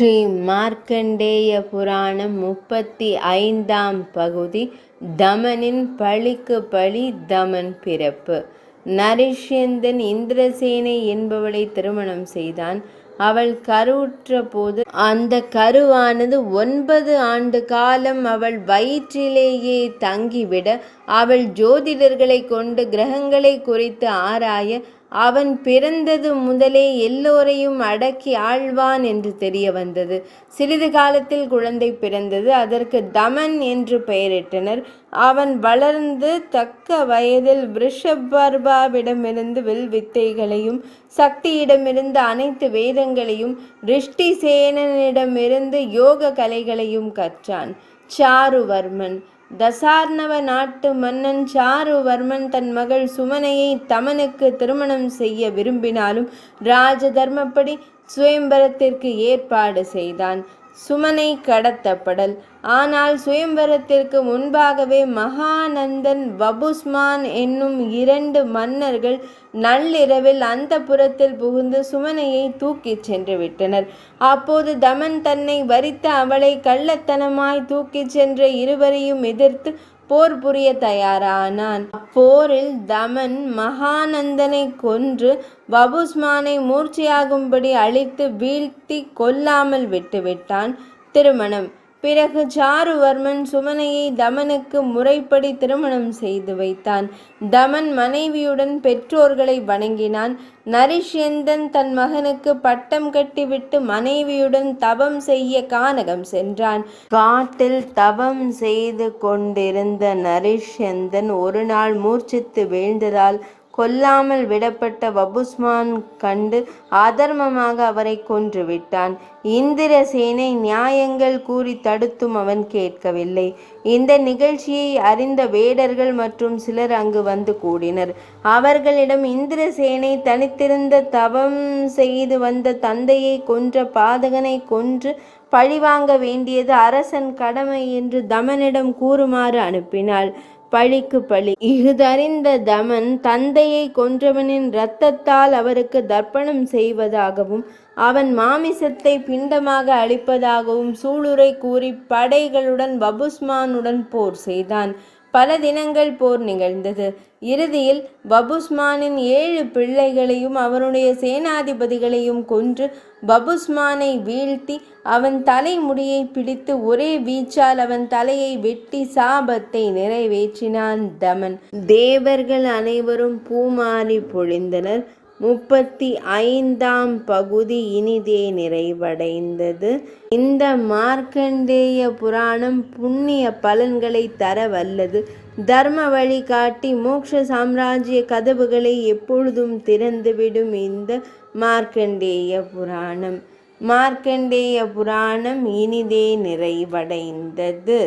ஸ்ரீ மார்க்கண்டேய புராணம் 35ஆம் பகுதி. தமனின் பழிக்கு பழி. தமன் பிறப்பு. நரிஷ்யந்தன் இந்திரசேனை என்பவளை திருமணம் செய்தான். அவள் கருவுற்ற போது அந்த கருவானது 9 ஆண்டு காலம் அவள் வயிற்றிலேயே தங்கிவிட, அவள் ஜோதிடர்களை கொண்டு கிரகங்களை குறித்து ஆராய, அவன் பிறந்தது முதலே எல்லோரையும் அடக்கி ஆழ்வான் என்று தெரிய வந்தது. சிறிது காலத்தில் குழந்தை பிறந்தது. அதற்கு தமன் என்று பெயரிட்டனர். அவன் வளர்ந்து தக்க வயதில் விருஷபர்வாவிடமிருந்து வில் வித்தைகளையும், சக்தியிடமிருந்து அனைத்து வேதங்களையும், ரிஷ்டிசேனனிடமிருந்து யோக கலைகளையும் கற்றான். சாருவர்மன். தசார்ணவ நாட்டு மன்னன் சாருவர்மன் தன் மகள் சுமனையை தமனுக்கு திருமணம் செய்ய விரும்பினாலும் ராஜ தர்மப்படி சுயம்பரத்திற்கு ஏற்பாடு செய்தான். சுமனை கடத்தப்படல். ஆனால் சுயம்பரத்திற்கு முன்பாகவே மகாநந்தன், வபுஸ்மான் என்னும் 2 மன்னர்கள் நள்ளிரவில் அந்தப்புரத்தில் புகுந்து சுமனையை தூக்கிச் சென்று விட்டனர். அப்போது தமன் தன்னை வரித்த அவளை கள்ளத்தனமாய் தூக்கிச் சென்ற இருவரையும் எதிர்த்து போர் புரிய தயாரானான். அப்போரில் தமன் மகாநந்தனை கொன்று வபுஸ்மானை மூர்ச்சையாகும்படி அழித்து வீழ்த்தி கொல்லாமல் விட்டுவிட்டான். திருமணம். பிறகு சாருவர்மன் சுமனையை தமனுக்கு முறைப்படி திருமணம் செய்து வைத்தான். தமன் மனைவியுடன் பெற்றோர்களை வணங்கினான். நரிஷ்யந்தன் தன் மகனுக்கு பட்டம் கட்டிவிட்டு மனைவியுடன் தவம் செய்ய கானகம் சென்றான். காட்டில் தவம் செய்து கொண்டிருந்த நரிஷ்யந்தன் ஒரு நாள் மூர்ச்சித்து வீழ்ந்ததால் கொல்லாமல் விடப்பட்ட வபுஸ்மான் கண்டு அதர்மமாக அவரை கொன்றுவிட்டான். இந்திரசேனை நியாயங்கள் கூறி தடுத்தும் அவன் கேட்கவில்லை. இந்த நிகழ்ச்சியை அறிந்த வேடர்கள் மற்றும் சிலர் அங்கு வந்து கூடினர். அவர்களிடம் இந்திரசேனை தனித்திருந்த தவம் செய்து வந்த தந்தையை கொன்ற பாதகனை கொன்று பழிவாங்க வேண்டியது அரசன் கடமை என்று தமனிடம் கூறுமாறு அனுப்பினாள். பழிக்கு பழி. இஃதறிந்த தமன் தந்தையை கொன்றவனின் இரத்தத்தால் அவருக்கு தர்ப்பணம் செய்வதாகவும் அவன் மாமிசத்தை பிண்டமாக அளிப்பதாகவும் சூளுரை கூறி படைகளுடன் வபுஸ்மானுடன் போர் செய்தான். பல தினங்கள் போர் நிகழ்ந்தது. இறுதியில் வபுஸ்மானின் 7 பிள்ளைகளையும் அவனுடைய சேனாதிபதிகளையும் கொன்று வபுஸ்மானை வீழ்த்தி அவன் தலைமுடியை பிடித்து ஒரே வீச்சால் அவன் தலையை வெட்டி சாபத்தை நிறைவேற்றினான் தமன். தேவர்கள் அனைவரும் பூமாரி பொழிந்தனர். 35ஆம் பகுதி இனிதே நிறைவடைந்தது. இந்த மார்க்கண்டேய புராணம் புண்ணிய பலன்களை தர வல்லது. தர்ம வழி காட்டி மோட்ச சாம்ராஜ்ய கதவுகளை எப்பொழுதும் திறந்துவிடும் இந்த மார்க்கண்டேய புராணம். மார்க்கண்டேய புராணம் இனிதே நிறைவடைந்தது.